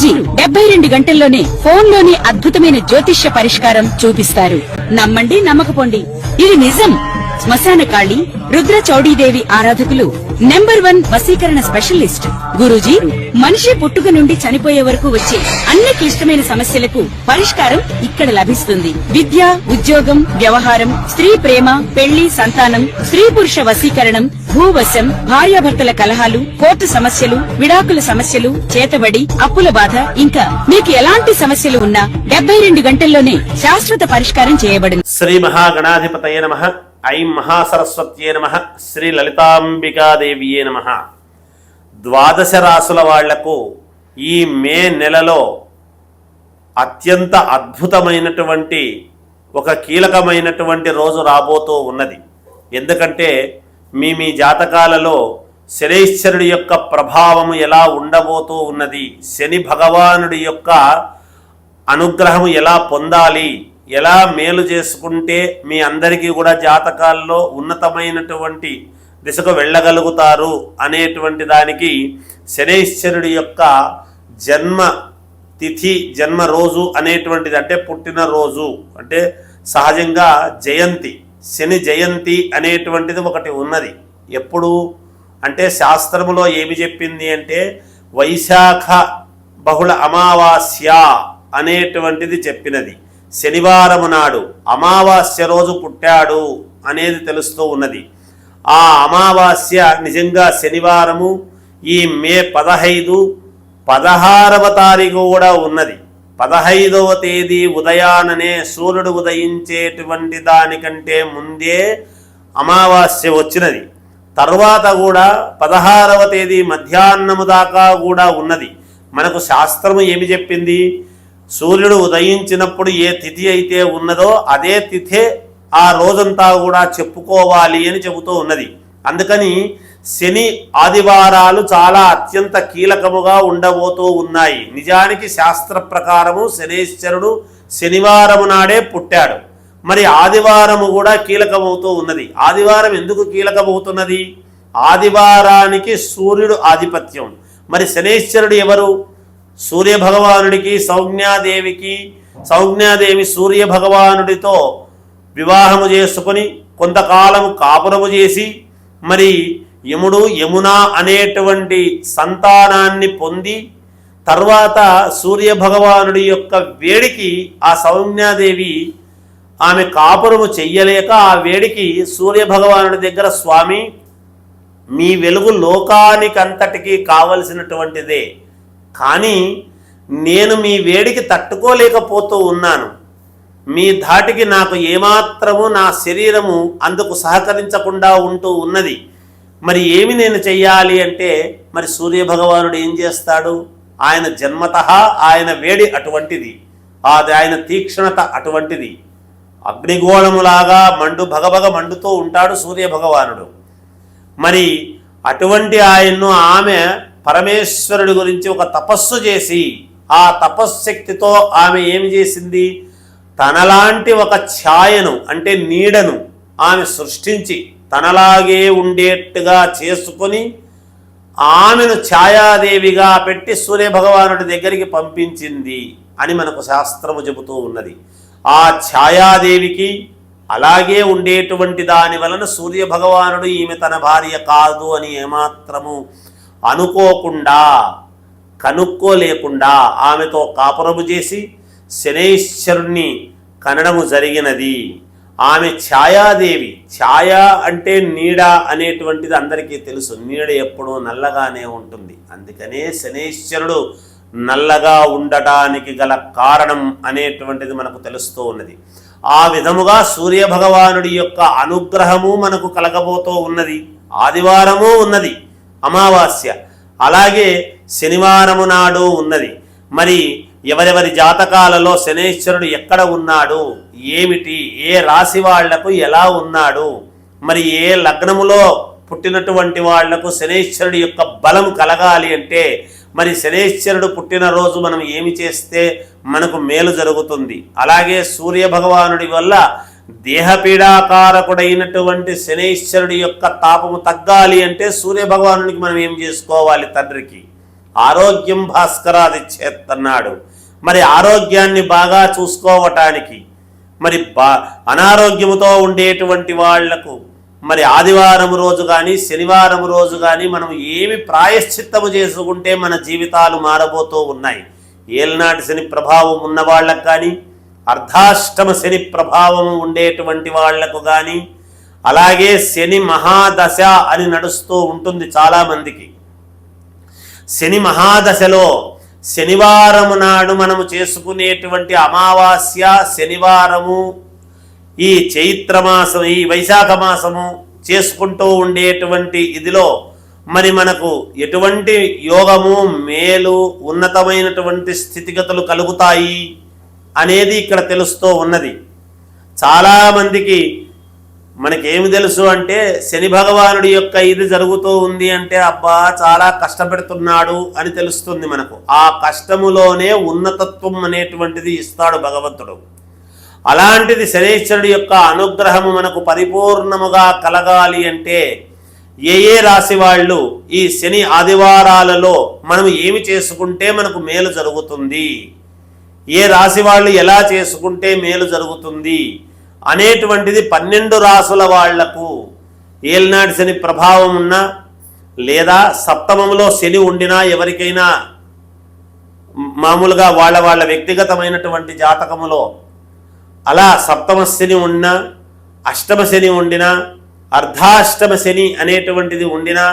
గురూజీ 72 గంటల్లోనే ఫోన్లోని అద్భుతమైన జ్యోతిష్య పరిష్కారం చూపిస్తారు. నమ్మండి, నమ్మకపోండి, ఇది నిజం. శ్మశాన కాళి రుద్ర చౌడీదేవి ఆరాధకులు నంబర్ 1 వశీకరణ స్పెషలిస్ట్. గురూజీ మనిషి పుట్టుక నుండి చనిపోయే వరకు వచ్చే అన్ని క్లిష్టమైన సమస్యలకు పరిష్కారం ఇక్కడ లభిస్తుంది. విద్య, ఉద్యోగం, వ్యవహారం, స్త్రీ ప్రేమ, పెళ్లి, సంతానం, స్త్రీ పురుష వశీకరణం, భూవశం, భార్యాభర్తల కలహాలు, కోర్టు సమస్యలు, విడాకుల సమస్యలు, చేతబడి, అప్పుల బాధ, ఇంకా మీకు ఎలాంటి సమస్యలు ఉన్నా 72 గంటల్లోనే శాశ్వత పరిష్కారం చేయబడింది. శ్రీ మహాగణాధిపతయే నమః. ఐం మహాసరస్వత్యే నమః. శ్రీ లలితాంబికాదేవియే నమః. ద్వాదశ రాసుల వాళ్లకు ఈ మే నెలలో అత్యంత అద్భుతమైనటువంటి ఒక కీలకమైనటువంటి రోజు రాబోతూ ఉన్నది. ఎందుకంటే మీ జాతకాలలో శనైశ్వరుడి యొక్క ప్రభావము ఎలా ఉండబోతూ ఉన్నది, శని భగవానుడి యొక్క అనుగ్రహము ఎలా పొందాలి, ఎలా మేలు చేసుకుంటే మీ అందరికీ కూడా జాతకాల్లో ఉన్నతమైనటువంటి దిశకు వెళ్ళగలుగుతారు అనేటువంటి దానికి శనైశ్వరుడి యొక్క జన్మ తిథి, జన్మ రోజు అనేటువంటిది, అంటే పుట్టిన రోజు, అంటే సహజంగా జయంతి, శని జయంతి అనేటువంటిది ఒకటి ఉన్నది. ఎప్పుడు అంటే శాస్త్రములో ఏమి చెప్పింది అంటే వైశాఖ బహుళ అమావాస్య అనేటువంటిది చెప్పినది. శనివారము నాడు అమావాస్య రోజు పుట్టాడు అనేది తెలుస్తూ ఉన్నది. ఆ అమావాస్య నిజంగా శనివారము ఈ మే 15, 16వ తారీఖు కూడా ఉన్నది. 15వ తేదీ ఉదయాననే సూర్యుడు ఉదయించేటువంటి దానికంటే ముందే అమావాస్య వచ్చినది. తర్వాత కూడా 16వ తేదీ మధ్యాహ్నము దాకా కూడా ఉన్నది. మనకు శాస్త్రము ఏమి చెప్పింది, సూర్యుడు ఉదయించినప్పుడు ఏ తిథి అయితే ఉన్నదో అదే తిథే ఆ రోజంతా కూడా చెప్పుకోవాలి అని చెబుతూ ఉన్నది. అందుకని శని ఆదివారాలు చాలా అత్యంత కీలకముగా ఉండబోతూ ఉన్నాయి. నిజానికి శాస్త్ర ప్రకారము శనైశ్వరుడు శనివారము నాడే పుట్టాడు. మరి ఆదివారము కూడా కీలకమవుతూ ఉన్నది. ఆదివారం ఎందుకు కీలకమవుతున్నది? ఆదివారానికి సూర్యుడు ఆధిపత్యం. మరి శనైశ్వరుడు ఎవరు? సూర్య భగవానుడికి సౌజ్ఞాదేవికి, సౌజ్ఞాదేవి సూర్య భగవానుడితో వివాహము చేసుకొని కొంతకాలము కాపురము చేసి మరి యముడు యమున అనేటువంటి సంతానాన్ని పొంది తర్వాత సూర్య భగవానుడి యొక్క వేడికి ఆ సౌజ్ఞాదేవి ఆమె కాపురము చెయ్యలేక ఆ వేడికి సూర్య భగవానుడి దగ్గర, స్వామి మీ వెలుగు లోకానికంతటికీ కావలసినటువంటిదే, కానీ నేను మీ వేడికి తట్టుకోలేకపోతూ ఉన్నాను, మీ ధాటికి నాకు ఏమాత్రము నా శరీరము అందుకు సహకరించకుండా ఉంటూ ఉన్నది, మరి ఏమి నేను చెయ్యాలి అంటే మరి సూర్య భగవానుడు ఏం చేస్తాడు? ఆయన జన్మతః ఆయన వేడి అటువంటిది, ఆయన తీక్షణత అటువంటిది. అగ్నిగోళములాగా భగభగ మండుతూ ఉంటాడు సూర్య భగవానుడు. మరి అటువంటి ఆయన్ను ఆమె పరమేశ్వరుడి గురించి ఒక తపస్సు చేసి ఆ తపశ్శక్తితో ఆమె ఏమి చేసింది, తనలాంటి ఒక ఛాయను అంటే నీడను ఆమె సృష్టించి తనలాగే ఉండేట్టుగా చేసుకొని ఆమెను ఛాయాదేవిగా పెట్టి సూర్యభగవానుడి దగ్గరికి పంపించింది అని మనకు శాస్త్రము చెబుతూ ఉన్నది. ఆ ఛాయాదేవికి అలాగే ఉండేటువంటి దాని వలన సూర్యభగవానుడు ఈమె తన భార్య కాదు అని ఏమాత్రము అనుకోకుండా, కనుక్కోలేకుండా ఆమెతో కాపురము చేసి శనైశ్వరుణ్ణి కనడము జరిగినది. ఆమె ఛాయాదేవి. ఛాయ అంటే నీడ అనేటువంటిది అందరికీ తెలుసు. నీడ ఎప్పుడూ నల్లగానే ఉంటుంది. అందుకనే శనైశ్వరుడు నల్లగా ఉండటానికి గల కారణం అనేటువంటిది మనకు తెలుస్తూ ఉన్నది. ఆ విధముగా సూర్యభగవానుడి యొక్క అనుగ్రహము మనకు కలగబోతూ ఉన్నది. ఆదివారము ఉన్నది అమావాస్య, అలాగే శనివారము నాడు ఉన్నది. మరి ఎవరెవరి జాతకాలలో శనైశ్వరుడు ఎక్కడ ఉన్నాడు, ఏమిటి, ఏ రాశి వాళ్లకు ఎలా ఉన్నాడు, మరి ఏ లగ్నములో పుట్టినటువంటి వాళ్లకు శనైశ్వరుడి యొక్క బలం కలగాలి అంటే మరి శనైశ్వరుడు పుట్టినరోజు మనం ఏమి చేస్తే మనకు మేలు జరుగుతుంది. అలాగే సూర్య భగవానుడి వల్ల దేహపీడాకారకుడైనటువంటి శనైశ్వరుడి యొక్క తాపము తగ్గాలి అంటే సూర్య భగవానుడికి మనం ఏం చేసుకోవాలి? తండ్రికి ఆరోగ్యం భాస్కరాదిచ్చేత్తన్నాడు. మరి ఆరోగ్యాన్ని బాగా చూసుకోవటానికి మరి అనారోగ్యముతో ఉండేటువంటి వాళ్లకు మరి ఆదివారం రోజు కానీ శనివారం రోజు కానీ మనం ఏమి ప్రాయశ్చిత్తము చేసుకుంటే మన జీవితాలు మారబోతూ ఉన్నాయి. ఏలనాటి శని ప్రభావం ఉన్న వాళ్ళకు కానీ, అర్ధాష్టమ శని ప్రభావం ఉండేటువంటి వాళ్లకు కానీ, అలాగే శని మహాదశ అని నడుస్తూ ఉంటుంది చాలామందికి. శని మహాదశలో శనివారము నాడు మనము చేసుకునేటువంటి అమావాస్య శనివారము, ఈ చైత్రమాసం, ఈ వైశాఖ మాసము చేసుకుంటూ ఉండేటువంటి ఇదిలో మరి మనకు ఎటువంటి యోగము, మేలు, ఉన్నతమైనటువంటి స్థితిగతులు కలుగుతాయి అనేది ఇక్కడ తెలుస్తూ ఉన్నది. చాలామందికి మనకేమి తెలుసు అంటే శని భగవానుడి యొక్క ఇది జరుగుతూ ఉంది అంటే అబ్బా చాలా కష్టపెడుతున్నాడు అని తెలుస్తుంది మనకు. ఆ కష్టములోనే ఉన్నతత్వం అనేటువంటిది ఇస్తాడు భగవంతుడు. అలాంటిది శనీశ్వరుడి యొక్క అనుగ్రహము మనకు పరిపూర్ణముగా కలగాలి అంటే ఏ రాశి వాళ్ళు ఈ శని ఆదివారాలలో మనం ఏమి చేసుకుంటే మనకు మేలు జరుగుతుంది, ఏ రాశి వాళ్ళు ఎలా చేసుకుంటే మేలు జరుగుతుంది అనేటువంటిది 12 రాసుల వాళ్లకు ఏలినాటి శని ప్రభావం ఉన్నా లేదా సప్తమంలో శని ఉండినా ఎవరికైనా మామూలుగా వాళ్ళ వ్యక్తిగతమైనటువంటి జాతకములో అలా సప్తమ శని ఉన్నా, అష్టమ శని ఉండినా, అర్ధాష్టమ శని అనేటువంటిది ఉండినా,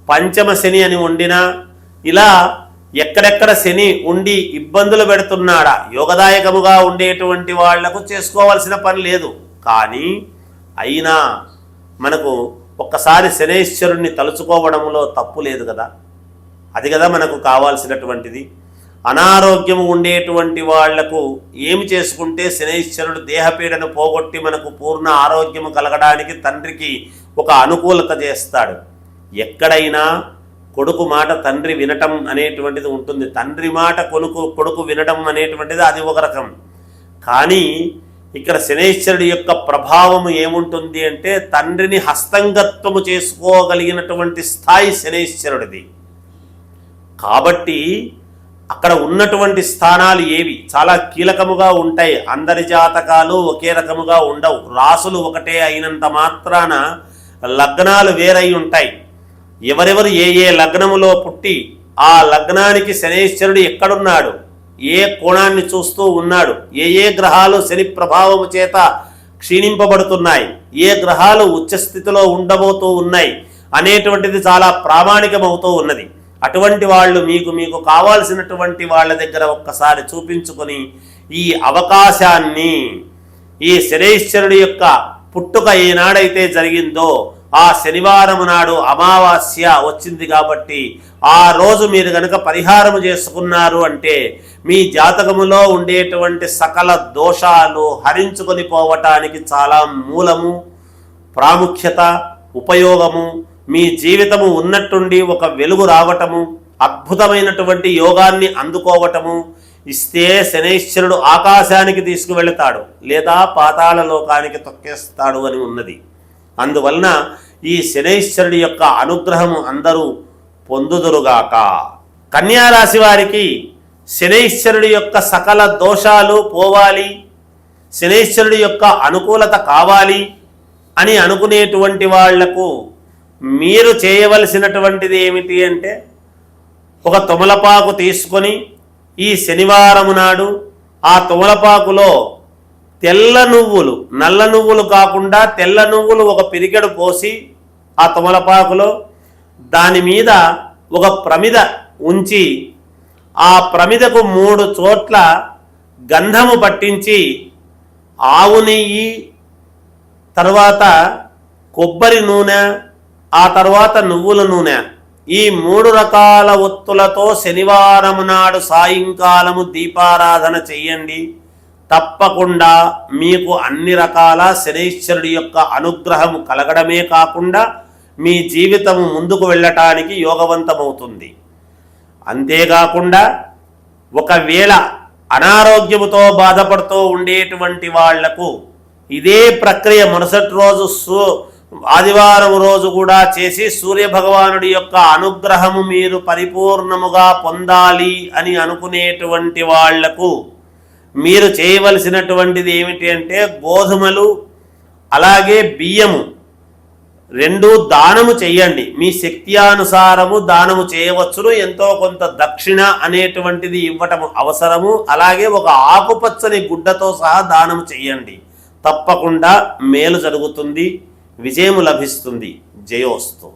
పంచమ శని అని ఉండినా, ఇలా ఎక్కడెక్కడ శని ఉండి ఇబ్బందులు పెడుతున్నాడా యోగదాయకముగా ఉండేటువంటి వాళ్లకు చేసుకోవాల్సిన పని లేదు. కానీ అయినా మనకు ఒక్కసారి శనైశ్వరుణ్ణి తలుచుకోవడంలో తప్పు లేదు కదా. అది కదా మనకు కావాల్సినటువంటిది. అనారోగ్యము ఉండేటువంటి వాళ్లకు ఏమి చేసుకుంటే శనైశ్వరుడు దేహపీడను పోగొట్టి మనకు పూర్ణ ఆరోగ్యము కలగడానికి తండ్రికి ఒక అనుకూలత చేస్తాడు. ఎక్కడైనా కొడుకు మాట తండ్రి వినటం అనేటువంటిది ఉంటుంది. తండ్రి మాట కొడుకు వినటం అనేటువంటిది అది ఒక రకం. కానీ ఇక్కడ శనైశ్వరుడి యొక్క ప్రభావము ఏముంటుంది అంటే తండ్రిని హస్తంగత్వము చేసుకోగలిగినటువంటి స్థాయి శనైశ్వరుడిది. కాబట్టి అక్కడ ఉన్నటువంటి స్థానాలు ఏవి చాలా కీలకముగా ఉంటాయి. అందరి జాతకాలు ఒకే రకముగా ఉండవు. రాసులు ఒకటే అయినంత మాత్రాన లగ్నాలు వేరై ఉంటాయి. ఎవరెవరు ఏ లగ్నములో పుట్టి ఆ లగ్నానికి శనైశ్వరుడు ఎక్కడున్నాడు, ఏ కోణాన్ని చూస్తూ ఉన్నాడు, ఏ గ్రహాలు శని ప్రభావము చేత క్షీణింపబడుతున్నాయి, ఏ గ్రహాలు ఉచ్చస్థితిలో ఉండబోతూ ఉన్నాయి అనేటువంటిది చాలా ప్రామాణికమవుతూ ఉన్నది. అటువంటి వాళ్ళు మీకు కావాల్సినటువంటి వాళ్ళ దగ్గర ఒక్కసారి చూపించుకొని ఈ అవకాశాన్ని, ఈ శనైశ్వరుడి యొక్క పుట్టుక ఏనాడైతే జరిగిందో ఆ శనివారం నాడు అమావాస్య వచ్చింది కాబట్టి ఆ రోజు మీరు కనుక పరిహారము చేసుకున్నారు అంటే మీ జాతకములో ఉండేటువంటి సకల దోషాలు హరించుకొని పోవటానికి చాలా మూలము, ప్రాముఖ్యత, ఉపయోగము, మీ జీవితము ఉన్నట్టుండి ఒక వెలుగు రావటము, అద్భుతమైనటువంటి యోగాన్ని అందుకోవటము ఇస్తే శనైశ్వరుడు ఆకాశానికి తీసుకువెళతాడు లేదా పాతాళ లోకానికి తొక్కేస్తాడు అని ఉన్నది. అందువలన ఈ శనైశ్వరుడి యొక్క అనుగ్రహము అందరూ పొందుదురుగాక. కన్యారాశి వారికి శనైశ్వరుడి యొక్క సకల దోషాలు పోవాలి, శనైశ్వరుడి యొక్క అనుకూలత కావాలి అని అనుకునేటువంటి వాళ్లకు మీరు చేయవలసినటువంటిది ఏమిటి అంటే ఒక తమలపాకు తీసుకొని ఈ శనివారము నాడు ఆ తమలపాకులో తెల్ల నువ్వులు, నల్ల నువ్వులు కాకుండా తెల్ల నువ్వులు ఒక పిరికెడు పోసి ఆ తమలపాకులో దాని మీద ఒక ప్రమిద ఉంచి ఆ ప్రమిదకు 3 చోట్ల గంధము పట్టించి ఆవు నెయ్యి, తర్వాత కొబ్బరి నూనె, ఆ తర్వాత నువ్వుల నూనె, ఈ 3 రకాల ఒత్తులతో శనివారం నాడు సాయంకాలము దీపారాధన చెయ్యండి. తప్పకుండా మీకు అన్ని రకాల శనైశ్వరుడి యొక్క అనుగ్రహము కలగడమే కాకుండా మీ జీవితము ముందుకు వెళ్ళటానికి యోగవంతమవుతుంది. అంతేకాకుండా ఒకవేళ అనారోగ్యముతో బాధపడుతూ ఉండేటువంటి వాళ్లకు ఇదే ప్రక్రియ మరుసటి రోజు ఆదివారం రోజు కూడా చేసి సూర్య భగవానుడి యొక్క అనుగ్రహము మీరు పరిపూర్ణముగా పొందాలి అని అనుకునేటువంటి వాళ్లకు మీరు చేయవలసినటువంటిది ఏమిటి అంటే గోధుమలు అలాగే బియ్యము రెండు దానము చెయ్యండి. మీ శక్త్యానుసారము దానము చేయవచ్చును. ఎంతో కొంత దక్షిణ అనేటువంటిది ఇవ్వటం అవసరము. అలాగే ఒక ఆకుపచ్చని గుడ్డతో సహా దానము చెయ్యండి. తప్పకుండా మేలు జరుగుతుంది, విజయము లభిస్తుంది. జయోస్తు.